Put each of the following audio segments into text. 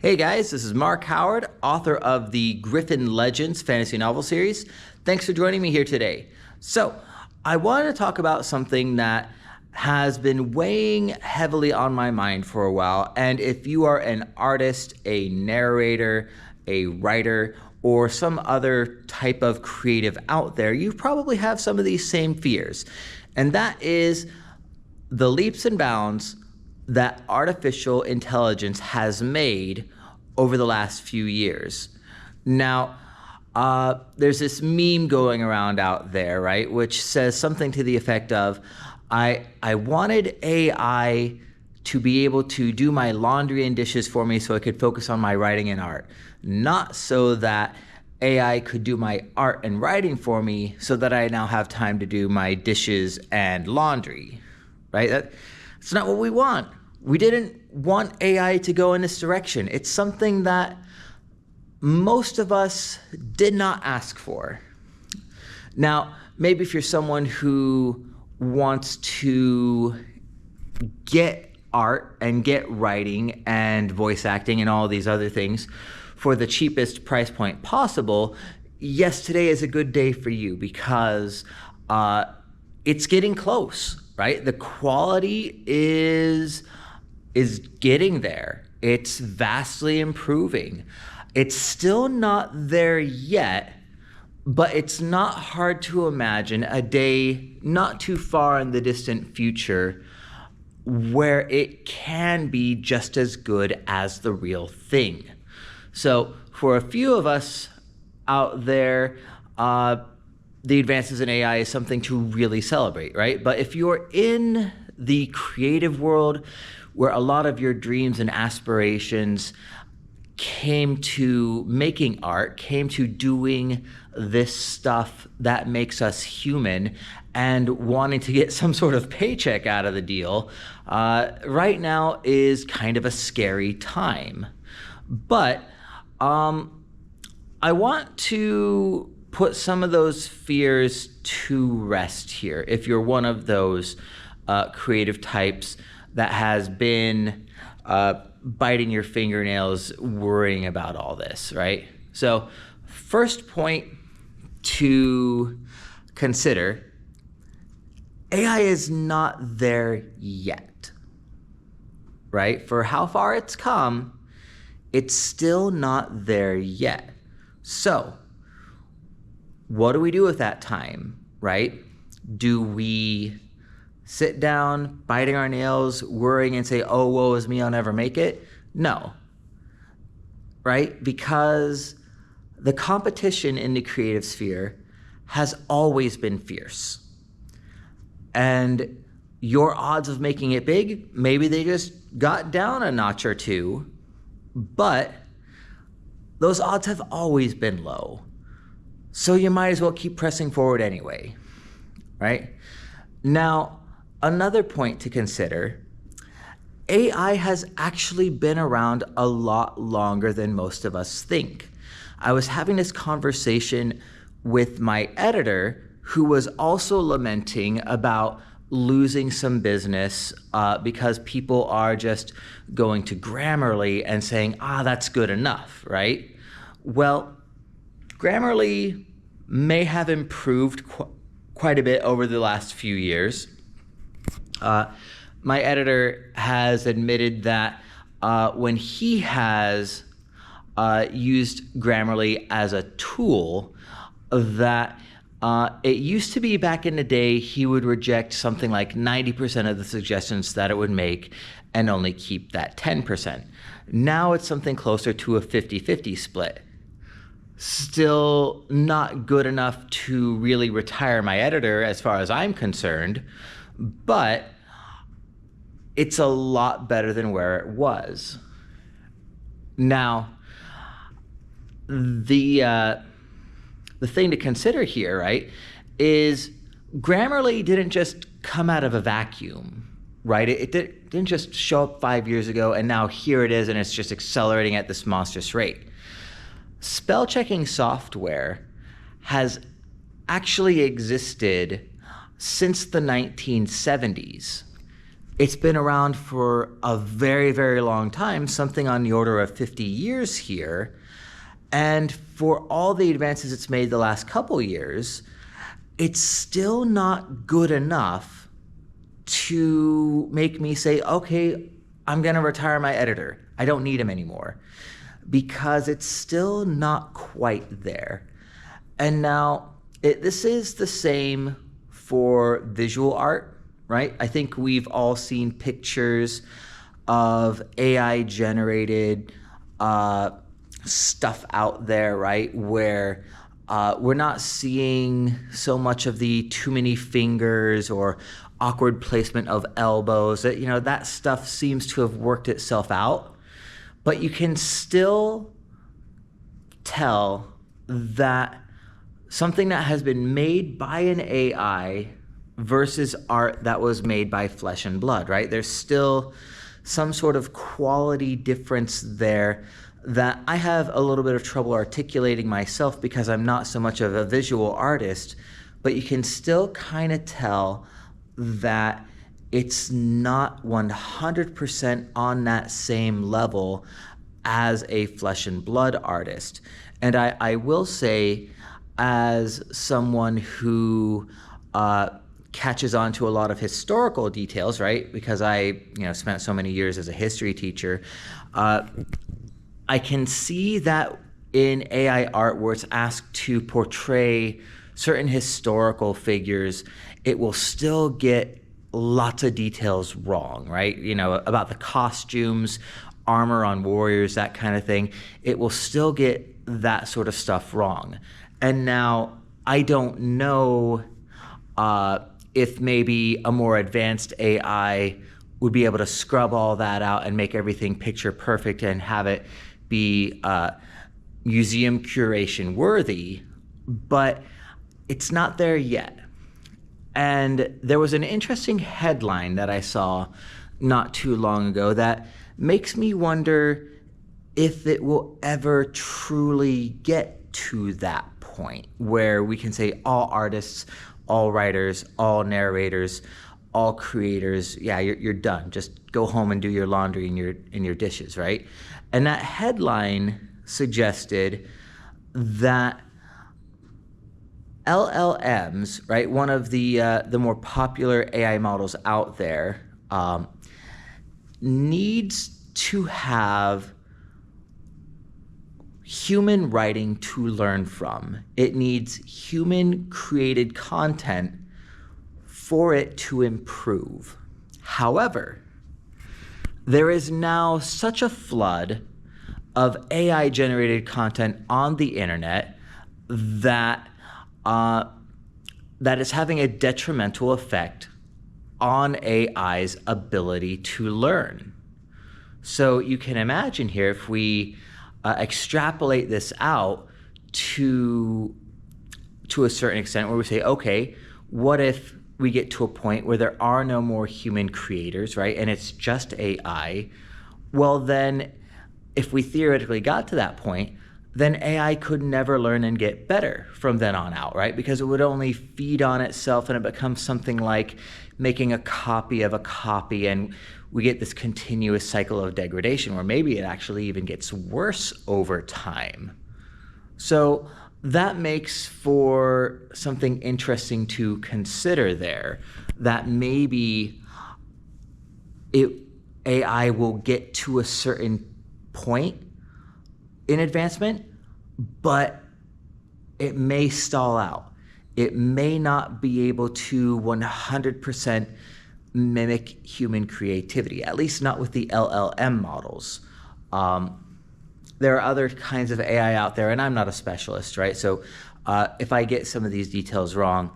Hey guys, this is Mark Howard, author of the Griffin Legends fantasy novel series. Thanks for joining me here today. So, I wanted to talk about something that has been weighing heavily on my mind for a while, and if you are an artist, a narrator, a writer, or some other type of creative out there, you probably have some of these same fears, and that is the leaps and bounds that artificial intelligence has made over the last few years. Now, there's this meme going around out there, right, which says something to the effect of, I wanted AI to be able to do my laundry and dishes for me so I could focus on my writing and art, not so that AI could do my art and writing for me so that I now have time to do my dishes and laundry, right? That's not what we want. We didn't want AI to go in this direction. It's something that most of us did not ask for. Now, maybe if you're someone who wants to get art and get writing and voice acting and all these other things for the cheapest price point possible, yes, today is a good day for you because it's getting close, right? The quality is getting there. It's vastly improving. It's still not there yet, but it's not hard to imagine a day not too far in the distant future where it can be just as good as the real thing. So for a few of us out there, the advances in AI is something to really celebrate, right? But if you're in the creative world where a lot of your dreams and aspirations came to making art, came to doing this stuff that makes us human and wanting to get some sort of paycheck out of the deal, right now is kind of a scary time. But I want to put some of those fears to rest here. If you're one of those creative types that has been biting your fingernails, worrying about all this, right? So first point to consider, AI is not there yet, right? For how far it's come, it's still not there yet. So what do we do with that time, right? Do we sit down, biting our nails, worrying and say, oh, woe is me, I'll never make it? No, right? Because the competition in the creative sphere has always been fierce. And your odds of making it big, maybe they just got down a notch or two, but those odds have always been low. So you might as well keep pressing forward anyway, right? Now, another point to consider, AI has actually been around a lot longer than most of us think. I was having this conversation with my editor who was also lamenting about losing some business because people are just going to Grammarly and saying, that's good enough, right? Well, Grammarly may have improved quite a bit over the last few years. My editor has admitted that when he has used Grammarly as a tool, that it used to be back in the day he would reject something like 90% of the suggestions that it would make and only keep that 10%. Now it's something closer to a 50-50 split. Still not good enough to really retire my editor as far as I'm concerned, but it's a lot better than where it was. Now, the thing to consider here, right, is Grammarly didn't just come out of a vacuum, right? It didn't just show up 5 years ago and now here it is and it's just accelerating at this monstrous rate. Spell checking software has actually existed since the 1970s. it's been around for a very, very long time, something on the order of 50 years here. And for all the advances it's made the last couple years, it's still not good enough to make me say, okay, I'm going to retire my editor. I don't need him anymore, because it's still not quite there. And now this is the same for visual art, right? I think we've all seen pictures of AI generated stuff out there, right? Where we're not seeing so much of the too many fingers or awkward placement of elbows. That stuff seems to have worked itself out, but you can still tell that something that has been made by an AI versus art that was made by flesh and blood, right? There's still some sort of quality difference there that I have a little bit of trouble articulating myself because I'm not so much of a visual artist, but you can still kind of tell that it's not 100% on that same level as a flesh and blood artist. And I will say, as someone who catches on to a lot of historical details, right? Because I spent so many years as a history teacher, I can see that in AI art where it's asked to portray certain historical figures, it will still get lots of details wrong, right? About the costumes, armor on warriors, that kind of thing. It will still get that sort of stuff wrong. And now I don't know if maybe a more advanced AI would be able to scrub all that out and make everything picture perfect and have it be museum curation worthy, but it's not there yet. And there was an interesting headline that I saw not too long ago that makes me wonder if it will ever truly get to that point where we can say all artists, all writers, all narrators, all creators, yeah, you're done. Just go home and do your laundry and your dishes, right? And that headline suggested that LLMs, right, one of the more popular AI models out there, needs to have human writing to learn from. It needs human created content for it to improve. However, there is now such a flood of AI generated content on the internet that is having a detrimental effect on AI's ability to learn. So you can imagine here, if we extrapolate this out to a certain extent, where we say, okay, what if we get to a point where there are no more human creators, right? And it's just AI. Well, then if we theoretically got to that point, then AI could never learn and get better from then on out, right? Because it would only feed on itself and it becomes something like making a copy of a copy, and we get this continuous cycle of degradation where maybe it actually even gets worse over time. So that makes for something interesting to consider there, that maybe AI will get to a certain point in advancement, but it may stall out. It may not be able to 100% mimic human creativity, at least not with the LLM models. There are other kinds of AI out there, and I'm not a specialist, right? So if I get some of these details wrong,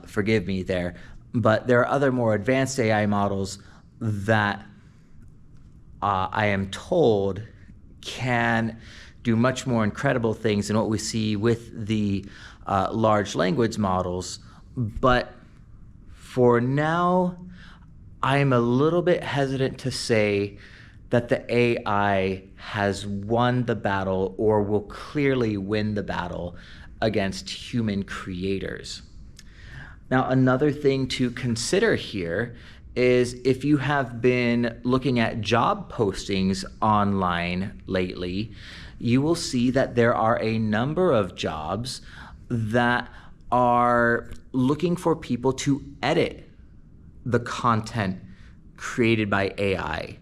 forgive me there. But there are other more advanced AI models that I am told can do much more incredible things than what we see with the large language models. But for now, I'm a little bit hesitant to say that the AI has won the battle or will clearly win the battle against human creators. Now, another thing to consider here is if you have been looking at job postings online lately, you will see that there are a number of jobs that are looking for people to edit the content created by AI.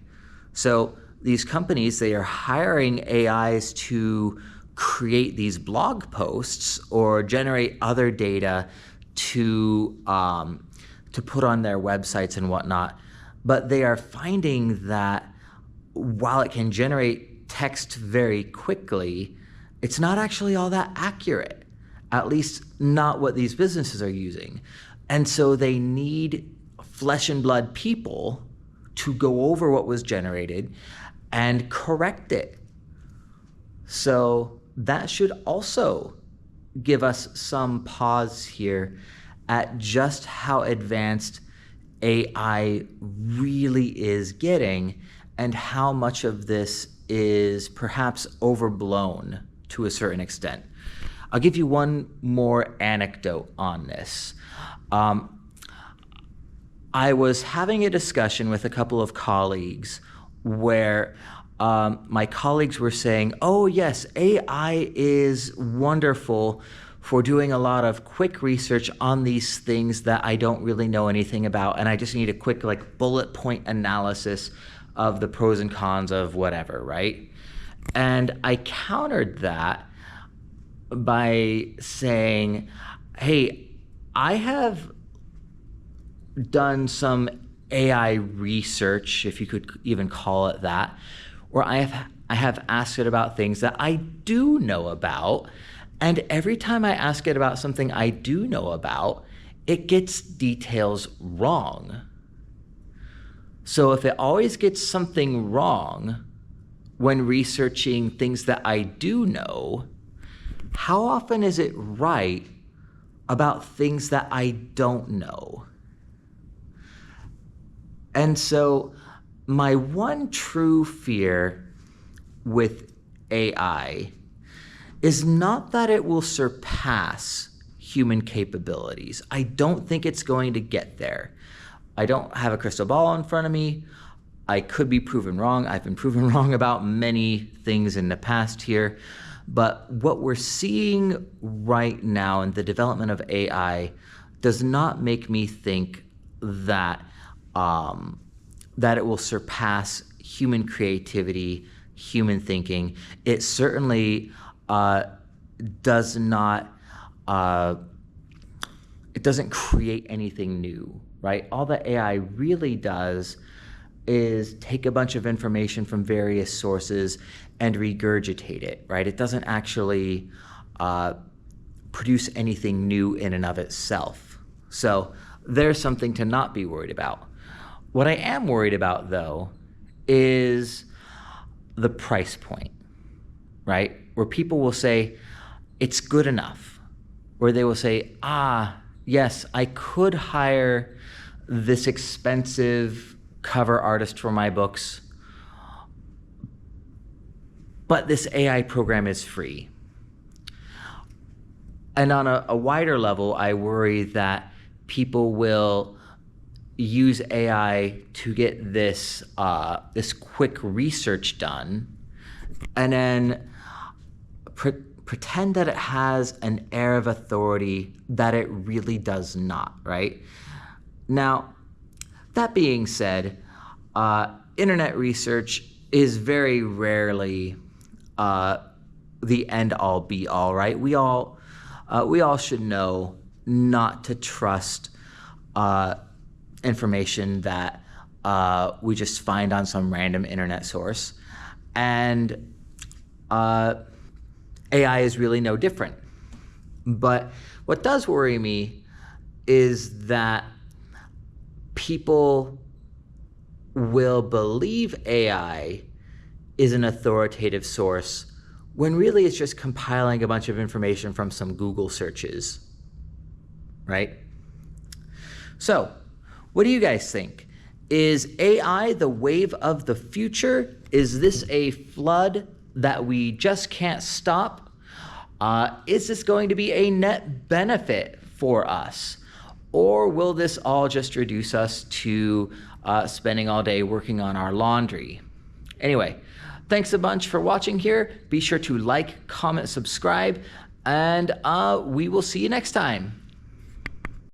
So these companies, they are hiring AIs to create these blog posts or generate other data to put on their websites and whatnot. But they are finding that while it can generate text very quickly, it's not actually all that accurate, at least not what these businesses are using. And so they need flesh and blood people to go over what was generated and correct it. So that should also give us some pause here at just how advanced AI really is getting and how much of this is perhaps overblown to a certain extent. I'll give you one more anecdote on this. I was having a discussion with a couple of colleagues where my colleagues were saying, oh yes, AI is wonderful for doing a lot of quick research on these things that I don't really know anything about, and I just need a quick bullet point analysis of the pros and cons of whatever, right? And I countered that by saying, hey, I have done some AI research, if you could even call it that, where I have asked it about things that I do know about, and every time I ask it about something I do know about, it gets details wrong. So if it always gets something wrong when researching things that I do know, how often is it right about things that I don't know? And so my one true fear with AI is not that it will surpass human capabilities. I don't think it's going to get there. I don't have a crystal ball in front of me. I could be proven wrong. I've been proven wrong about many things in the past here. But what we're seeing right now in the development of AI does not make me think that that it will surpass human creativity, human thinking. It certainly does not. It doesn't create anything new, right? All that AI really does is take a bunch of information from various sources and regurgitate it, right? It doesn't actually produce anything new in and of itself. So there's something to not be worried about. What I am worried about, though, is the price point, right? Where people will say, it's good enough. Where they will say, yes, I could hire this expensive cover artist for my books, but this AI program is free. And on a wider level, I worry that people will use AI to get this quick research done, and then pretend that it has an air of authority that it really does not, right? Now, that being said, internet research is very rarely the end-all be-all, right? We all should know not to trust information that we just find on some random internet source. And AI is really no different. But what does worry me is that people will believe AI is an authoritative source when really it's just compiling a bunch of information from some Google searches, right? So, what do you guys think? Is AI the wave of the future? Is this a flood that we just can't stop? Is this going to be a net benefit for us? Or will this all just reduce us to spending all day working on our laundry? Anyway, thanks a bunch for watching here. Be sure to like, comment, subscribe, and we will see you next time.